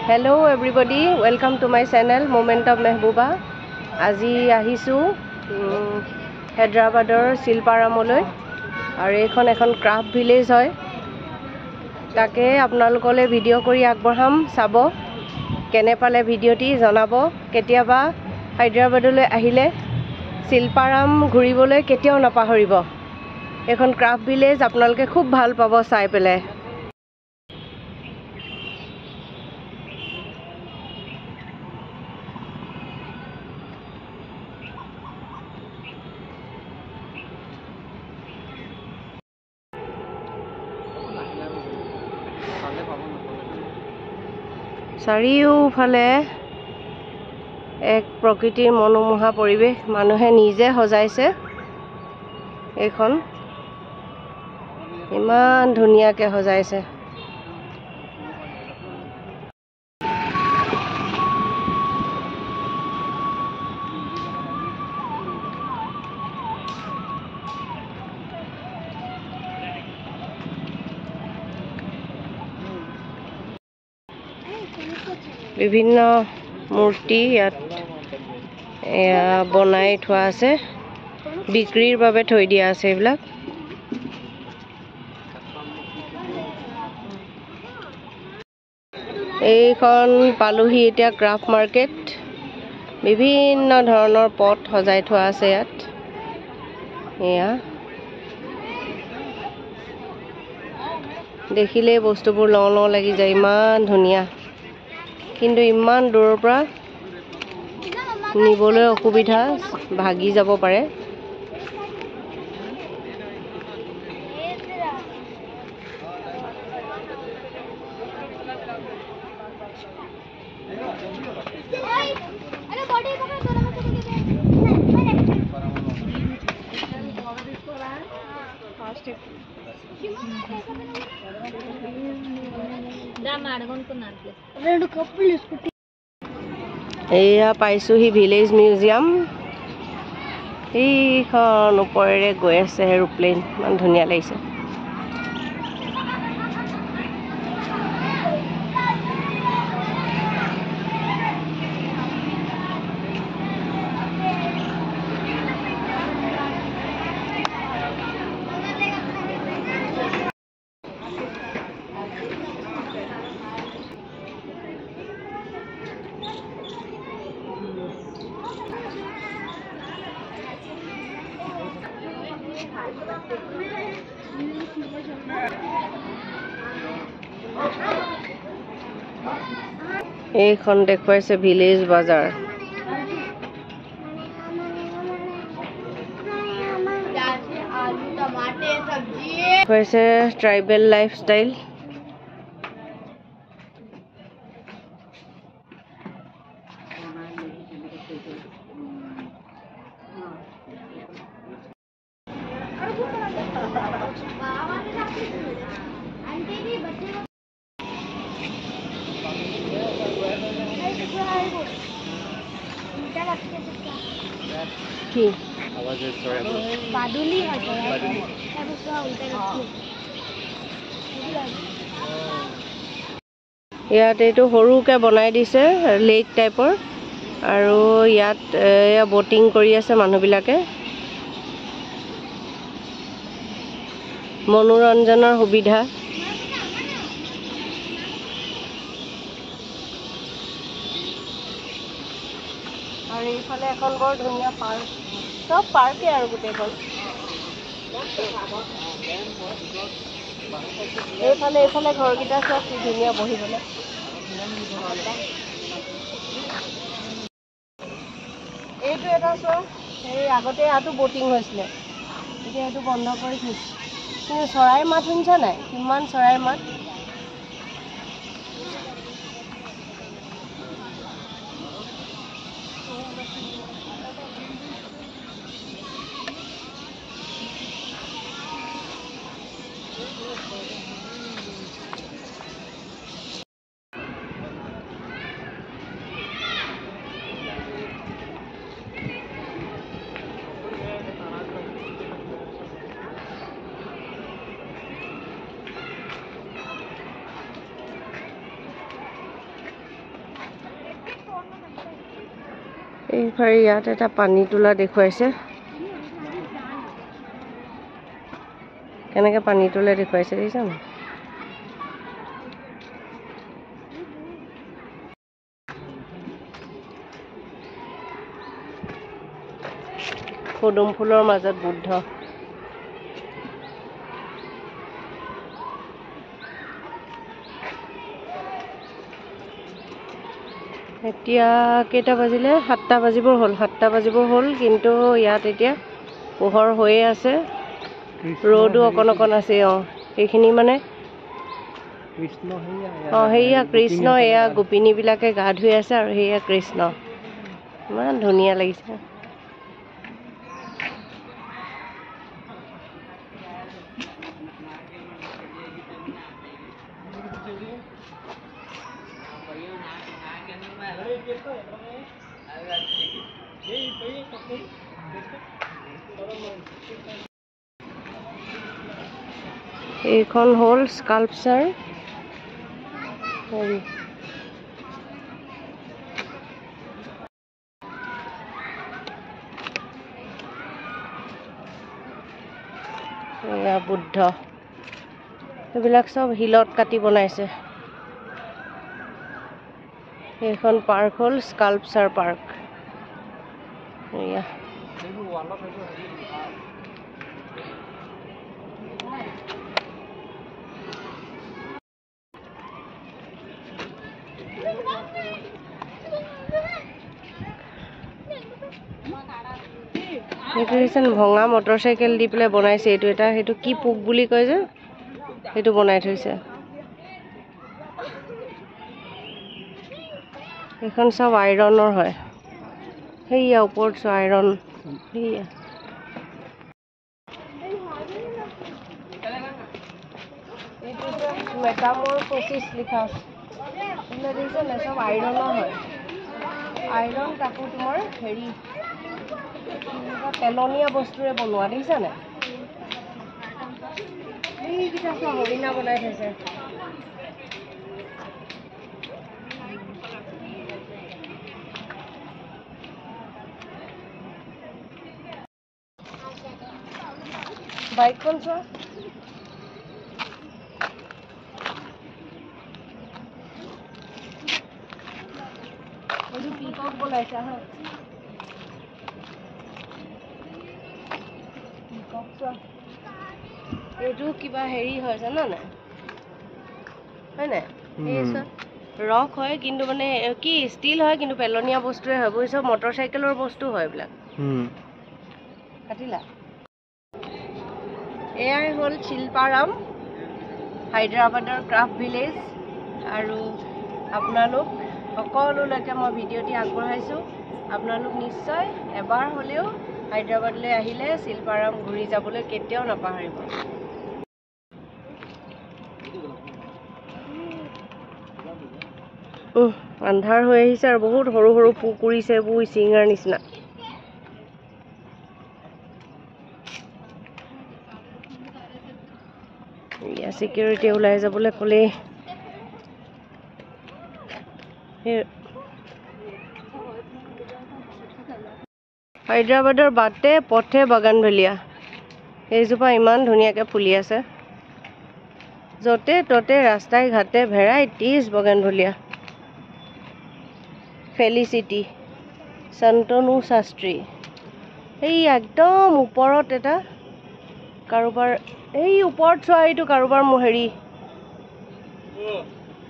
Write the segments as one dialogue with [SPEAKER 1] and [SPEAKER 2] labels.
[SPEAKER 1] Hello everybody, welcome to my channel Moment of Mehbooba. আজি আহিছো হায়দৰাবাদৰ শিলপাৰামলৈ আৰু এখন ক্ৰাফট ভিলেজ হয় তাকে আপোনালোকলৈ ভিডিঅ' কৰি আগবঢ়াম চাব কেনে পালে ভিডিঅ'টি জনাব কেতিয়াবা হায়দৰাবাদলৈ আহিলে শিলপাৰাম ঘূৰিবলৈ কেতিয়াও নাপাহৰিব এখন ক্ৰাফট ভিলেজ আপোনালোকে খুব ভাল পাব চাই পেলাই চাৰিওফালে এক প্ৰকৃতিৰ মনোমোহা পৰিৱেশ মানুহে নিজে সজাইছে এইখন ইমান ধুনীয়াকৈ সজাইছে বিভিন্ন মূৰ্তি ইয়াত বনাই থোৱা আছে বিক্ৰীৰ বাবে থৈ দিয়া আছে এইবিলাক এইখন পালোহি এতিয়া ক্ৰাফট মাৰ্কেট বিভিন্ন ধৰণৰ পট সজাই থোৱা আছে ইয়াত এয়া দেখিলে বস্তুবোৰ লওঁ লাগি যায় ইমান ধুনীয়া কিন্তু ইমান দূৰৰ পৰা নিবলৈ অসুবিধা ভাগি যাব পাৰে এয়া পাইছোহি ভিলেজ মিউজিয়াম এইখন ওপৰেৰে গৈ আছে এৰোপ্লেন ইমান ধুনীয়া লাগিছে এইখন দেখুৱাইছে ভিলেজ বাজাৰ দেখুৱাইছে ট্ৰাইবেল লাইফষ্টাইল কি ইয়াত এইটো সৰুকৈ বনাই দিছে লেক টাইপৰ আৰু ইয়াত বটিং কৰি আছে মানুহবিলাকে মনোৰঞ্জনৰ সুবিধা আৰু এইফালে এখন বৰ ধুনীয়া পাৰ্ক সব পাৰ্কে আৰু গোটেইখন এইফালে ঘৰকেইটা সব কি ধুনীয়া বহিবলৈ এইটো এটা চোৱা এই আগতে ইয়াতো বটিং হৈছিলে এতিয়া এইটো বন্ধ কৰি থৈছে কিন্তু চৰাইৰ মাত শুনিছা নাই কিমান চৰাইৰ মাত এইফালে ইয়াত এটা পানী তোলা দেখুৱাইছে কেনেকৈ পানী তোলে দেখুৱাইছে দেখিছানে পদুম ফুলৰ মাজত বুদ্ধ এতিয়া কেইটা বাজিলে 7টা বাজিবৰ হ'ল কিন্তু ইয়াত এতিয়া পোহৰ হৈয়ে আছে ৰ'দো অকণ আছে এইখিনি মানে সেয়া কৃষ্ণ এয়া গোপিনীবিলাকে গা ধুই আছে আৰু সেয়া কৃষ্ণ ইমান ধুনীয়া লাগিছে এইখন হ'ল স্কাল্পচাৰ এয়া বুদ্ধ এইবিলাক চব শিলত কাটি বনাইছে এইখন পাৰ্ক হ'ল স্কাল্পচাৰ পাৰ্ক এয়া এইটো হৈছে ভঙা মটৰচাইকেল দি পেলাই বনাইছে এইটো এটা সেইটো কি পোক বুলি কয় যে সেইটো বনাই থৈছে এইখন সব আইৰণৰ হয় সেইয়া ওপৰত সব আইৰণ সেইয়া এইটো মেটামৰফোচিছ লিখা আছে দেখিছেনে সব আইৰণৰ হয় আইৰণ তাকো তোমাৰ হেৰি পেলনীয়া বস্তুৰে বনোৱা দেখিছানে এইকেইটা চব হৰিণা বনাই থৈছে বাইকখন চোৱা এইটো পিকক বনাইছে হা এইটো কিবা হেৰি হয় জানা নাই হয় নাই এই চোৱা ৰক হয় কিন্তু মানে কি ষ্টিল হয় কিন্তু পেলনীয়া বস্তুৱে হয় বুজিছ মটৰচাইকেলৰ বস্তু হয় এইবিলাক কাটিলা এয়াই হ'ল শিল্পাৰাম হায়দৰাবাদৰ ক্ৰাফ্ট ভিলেজ আৰু আপোনালোক সকলোলৈকে মই ভিডিঅ'টি আগবঢ়াইছোঁ আপোনালোক নিশ্চয় এবাৰ হ'লেও হায়দৰাবাদলৈ আহিলে শিল্পাৰাম ঘূৰি যাবলৈ কেতিয়াও নাপাহৰিব আন্ধাৰ হৈ আহিছে আৰু বহুত সৰু সৰু পোক উৰিছে এইবোৰ চিঙাৰ নিচিনা সিকিউৰিটি ওলাই যাবলৈ ক'লেই হায়দৰাবাদৰ বাটে পথে বাগানভেলিয়া এইজোপা ইমান ধুনীয়াকৈ ফুলি আছে য'তে ত'তে ৰাস্তাই ঘাটে ভেৰাইটিজ বাগানভেলিয়া ফেলিচিটি শান্তনু শাস্ত্ৰী এই একদম ওপৰত এটা কাৰোবাৰ এই ওপৰত চোৱা এইটো কাৰোবাৰ হেৰি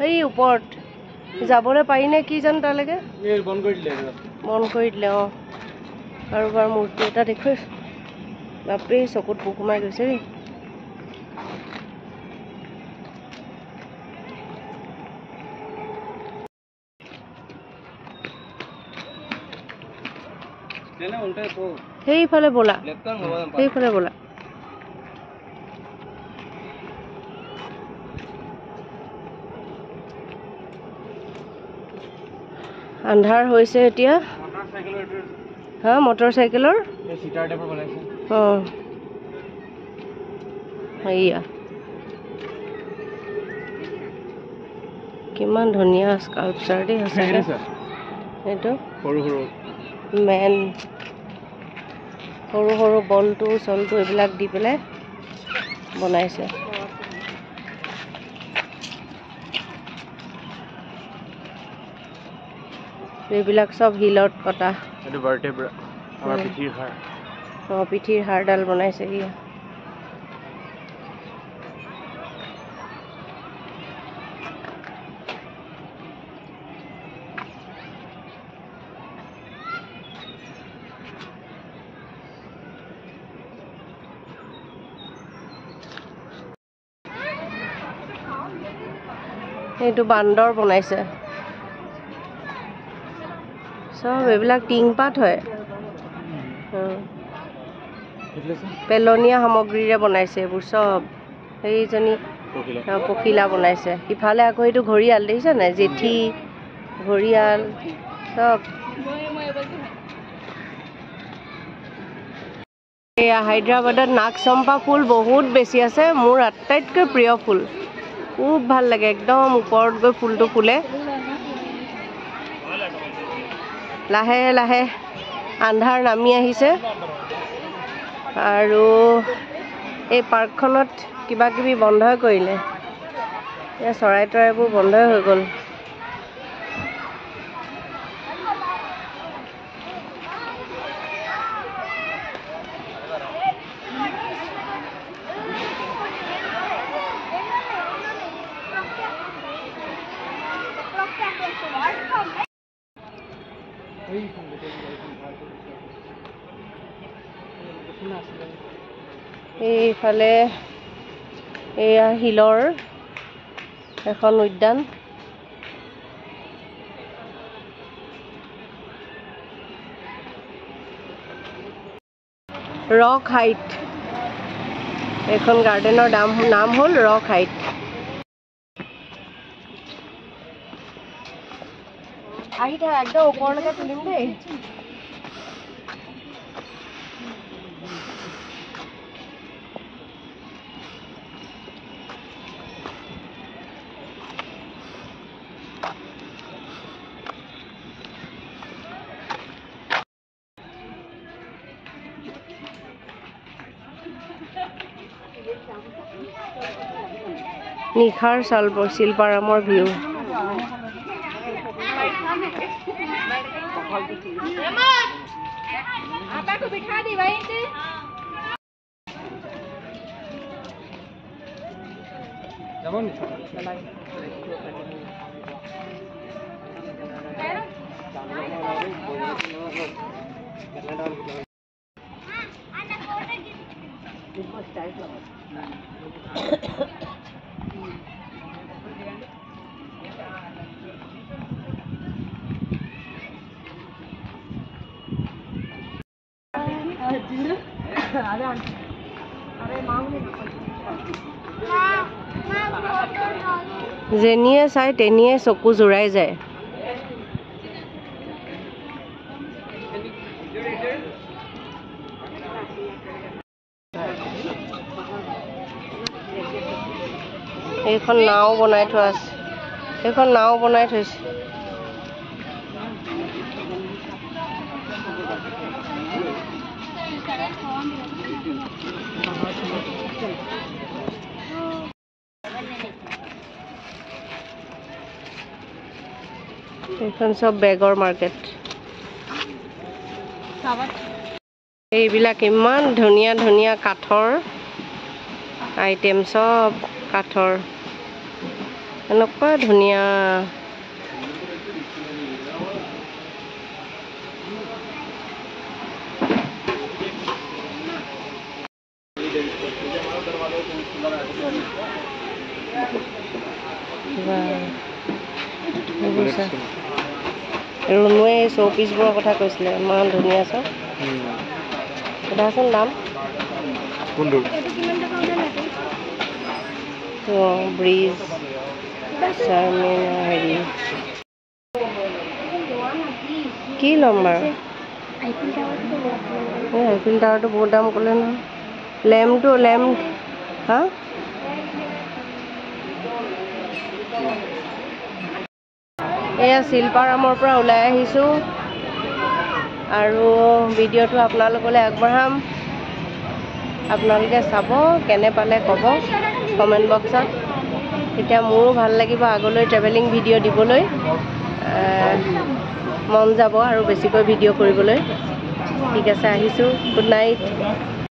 [SPEAKER 1] এই ওপৰত যাবলৈ পাৰি নে কি জানো তালৈকে বন্ধ কৰি দিলে কাৰোবাৰ মূৰ্তি এটা দেখুৱাইছোঁ বাপৰে চকুত পোক সোমাই গৈছে দেই সেইফালে ব'লা আন্ধাৰ হৈছে এতিয়া হা মটৰচাইকেলৰ সেয়া কিমান ধুনীয়া স্কাল্পচাৰ দেই আছে এইটো মেন সৰু সৰু বলটো চলটো এইবিলাক দি পেলাই বনাইছে। এইবিলাক চব হিলত কটা।
[SPEAKER 2] এইটো ভাৰ্টেব্ৰা, আমাৰ পিঠিৰ হাড়।
[SPEAKER 1] পিঠিৰ হাড়ডাল বনাইছে কি। এইটো বান্দৰ বনাইছে। চব এইবিলাক টিংপাত হয়। পেলনীয়া সামগ্ৰীৰে বনাইছে এইবোৰ চব। সেইজনী পখিলা বনাইছে। ইফালে আকৌ এইটো ঘৰিয়াল দেখিছে নাই, জেঠী ঘৰিয়াল চব। এয়া হায়দৰাবাদত নাগচম্পা ফুল বহুত বেছি আছে। মোৰ আটাইতকৈ প্ৰিয় ফুল, খুব ভাল লাগে। একদম ওপৰত গৈ ফুলটো ফুলে। লাহে লাহে আন্ধাৰ নামি আহিছে আৰু এই পাৰ্কখনত কিবা কিবি বন্ধই কৰিলে। এয়া চৰাই তৰাইবোৰ বন্ধই হৈ গ'ল। এইফালে এয়া হিলৰ এখন উদ্যান। ৰক হাইট, এইখন গাৰ্ডেনৰ নাম হ'ল ৰক হাইট। আহি থাক, একদম ওপৰলৈকে তুলিম দেই। নিশাৰ শিল্পাৰামৰ ভিউ। যেনিয়ে চাই তেনিয়ে চকু জোৰাই যায়। এইখন নাও বনাই থোৱা আছে, এইখন নাও বনাই থৈছে। এইখন চব বেগৰ মাৰ্কেট। এইবিলাক ইমান ধুনীয়া ধুনীয়া কাঠৰ আইটেম, চব কাঠৰ, এনেকুৱা ধুনীয়া। ৰুণুৱে শ্ব'পিচবোৰৰ কথা কৈছিলে, ইমান ধুনীয়া চব। সোধাচোন দাম। ব্ৰিজ হেৰি কি ল'ম বাৰু? আইফিল টাৱাৰটো বহুত দাম ক'লে নহয়। লেম্প হা? এয়া শিল্পাৰামৰ পৰা ওলাই আহিছোঁ আৰু ভিডিঅ'টো আপোনালোকলৈ আগবঢ়াম আপোনালোকে চাব কেনে পালে ক'ব কমেণ্ট বক্সত তেতিয়া মোৰো ভাল লাগিব আগলৈ ট্ৰেভেলিং ভিডিঅ' দিবলৈ মন যাব আৰু বেছিকৈ ভিডিঅ' কৰিবলৈ ঠিক আছে আহিছোঁ গুড নাইট